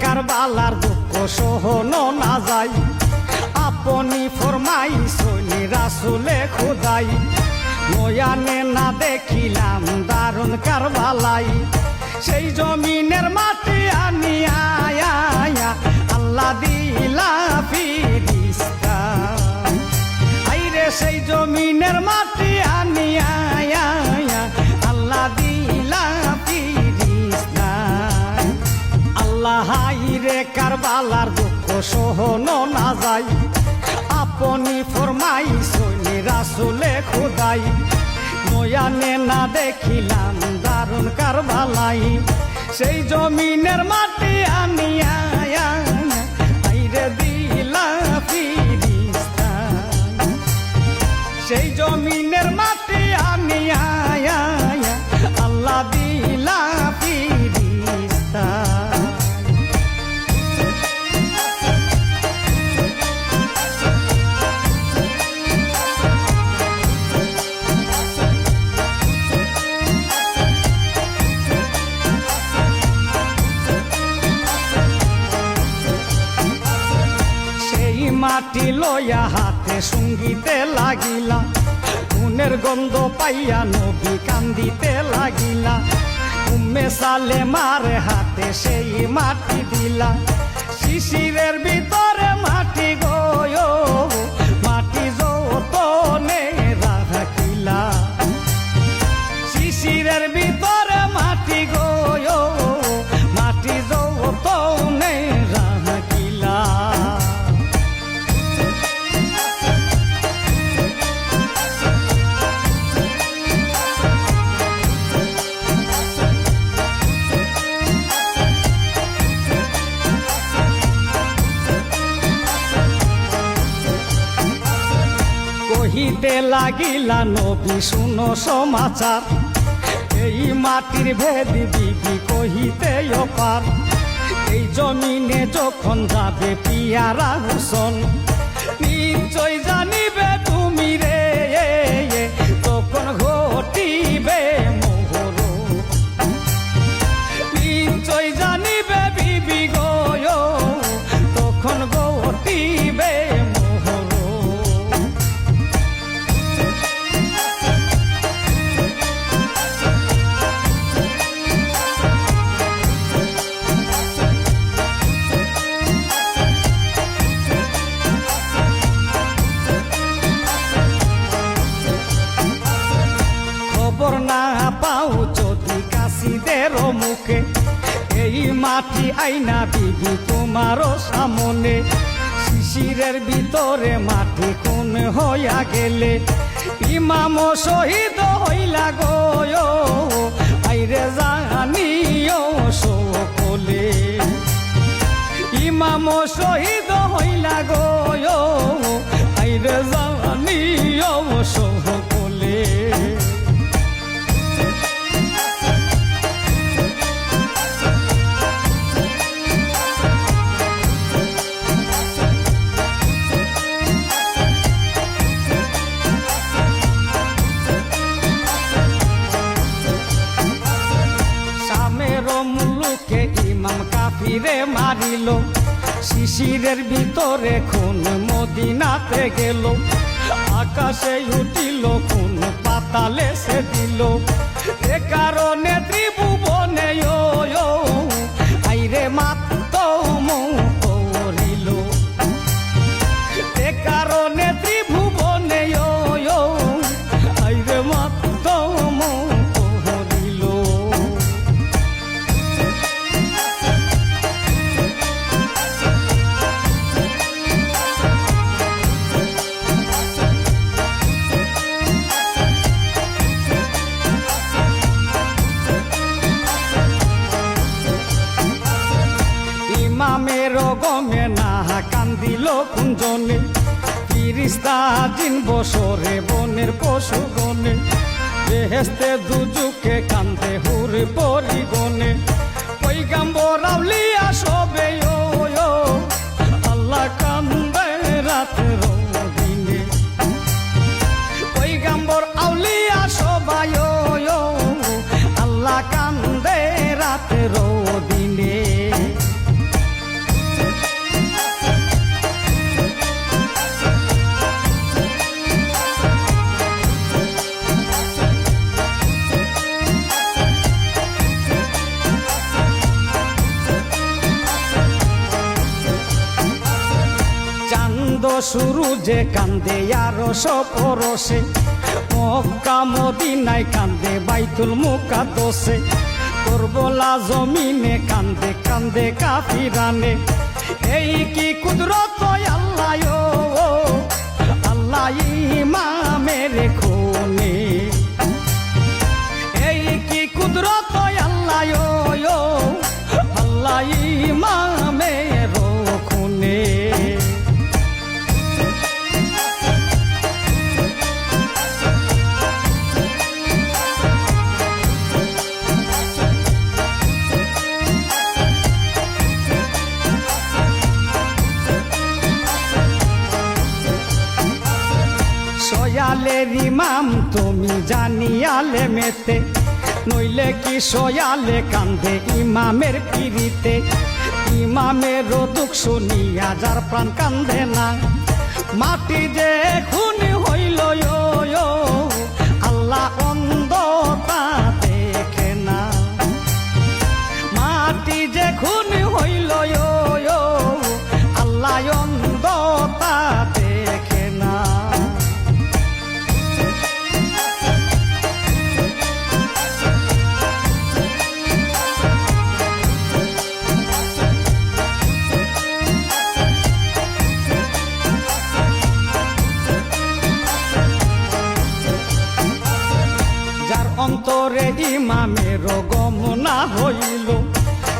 কারবালার দুঃখ সহনো না যায়, আপনি ফরমাইছেন রাসূলে খোদাই। নয়ানে না দেখিলাম দারুণ কারবালাই, সেই জমিনের মাটি আনিয়া আল্লাহ দিলা ফিরিস্তা। আইরে সেই জমিনের মাটি আনিয়া আল্লাহ দিলা ফিরিস্তা। আল্লাহ হাইরে কারবালার দুঃখ সহনো না যায়, আপনি ফরমাইছেন রাসূলে খোদাই। নয়ানে না দেখিলাম দারুণ কারবালাই, সেই জমিনের মাটি আনিয়া আইরে দিলা ফিরিস্তা। সেই জমিনের মাটি আনিয়া আল্লাহ দিলা ফিরিস্তা। মাটি লইয়া হাতে সঙ্গীতে লাগিলা, খুনের গন্ধ পাইয়া নবী কান্দিতে লাগিলা। উম্মে সালেমার হাতে সেই মাটি দিলা, শিশিরের ভিতরে মাটি গয় মাটি যতনে রাখিলা। শিশিরের ভিতরে মাটি গয় মাটি যতনে রাখিলা। কহিতে লাগিলা নবী শুনো সমাচার, এই মাটির ভেদ বিবি কহিতে অপার। এই জমিনে যখন যাবে পিয়ারা হুসন, নিশ্চয় জানিবে তুমি রে তখন ঘটিবে মোহর। নিশ্চয় জানিবে বিবি গয় তখন ঘটিবে মোহর। খবর না পাও যদি কাশিদের মুখে, এই মাটি আইনা বিবি তোমার সামনে। শিশিরের ভিতরে মাটি কোন হইয়া গেলে, ইমাম শহীদ হইলা গয় আইরে জানিও সকলে। ইমাম শহীদ হইলা গয় আইরে জানিও সকলে। মুলুকে ইমাম কাফিরে মারিল, শিশিরের ভিতরে খুন মদিনাতে গেল। আকাশে উঠিল খুন পাতালে সে দিল, এ কারণে ত্রিভুবনে আইরে মাত্ত করিল। এ কারণে ত্রিভুবনে আইরে মাত্ত করিল। ইমামের গমে না কান্দিল কুঞ্জনে, ফিরিস্তা দিন বছরে বনের পশু গনে। বেহেশতে দুজুকে কান্দে হুর পরিগণে, পয়গম্বর আউলিয়া সবে আল্লাহ কান্দে রাতের দিনে। পয়গম্বর আউলিয়া সবাই আল্লাহ কান্দে রাতের দিনে। শুরু যে কান্দে আরশ পরশে, মক্কা মদিনায় কান্দে বাইতুল মুকাদ্দাসে, করবলা জমিনে কান্দে কান্দে কাফিরানে। এই কি কুদরত আল্লাহ, ও আল্লাহ ইমামের খুনে। এই কি কুদরত আল্লাহ, ও আল্লাহ ইমামের খুনে। সয়ালের ইমাম তুমি জানিয়ালে মেতে, নইলে কি সয়ালে কান্দে ইমামের পিড়িতে। ইমামের দুঃখ শুনিয়া যার প্রাণ কান্দে না, মাটি যে খুন হইল আল্লাহ অন্ধতা দেখে না। মাটি যে খুন হইল আল্লাহ অন্ধতা দেখে না। অন্তরে ইমামের গমনা হইল,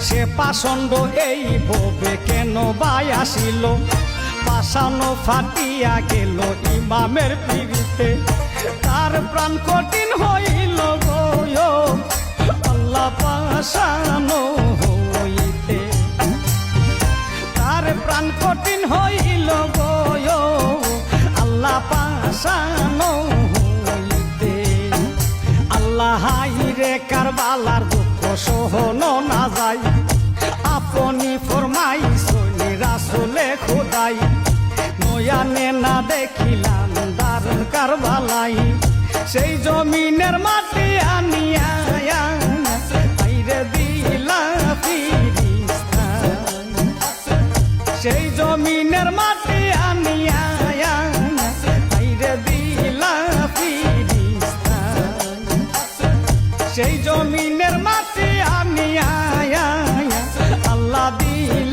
সে পাষণ্ড এই ভবে কেন বাই আসিল। পাষানো ফাটিয়া গেল ইমামের পিড়িতে, তার প্রাণ কঠিন হইল গো আল্লাহ পাষানো হইতে। তার প্রাণ কঠিন হইল গো আল্লাহ পাষানো হইতে। আল্লাহ রে কারবালার দুঃখ সহনো না যায়, আপনি ফরমাই সলি রাসূলে খোদাই। নয়ানে না দেখিলাম দারুণ কারবালাই, সেই জমিনের মাটি আনিয়া আইরে দিলা ফিরিস্তা। সেই জমিনের মাটি আনিয়া আইরে দিলা ফিরিস্তা। সেই জমিনের মাটি আনিয়া আল্লাহ দিল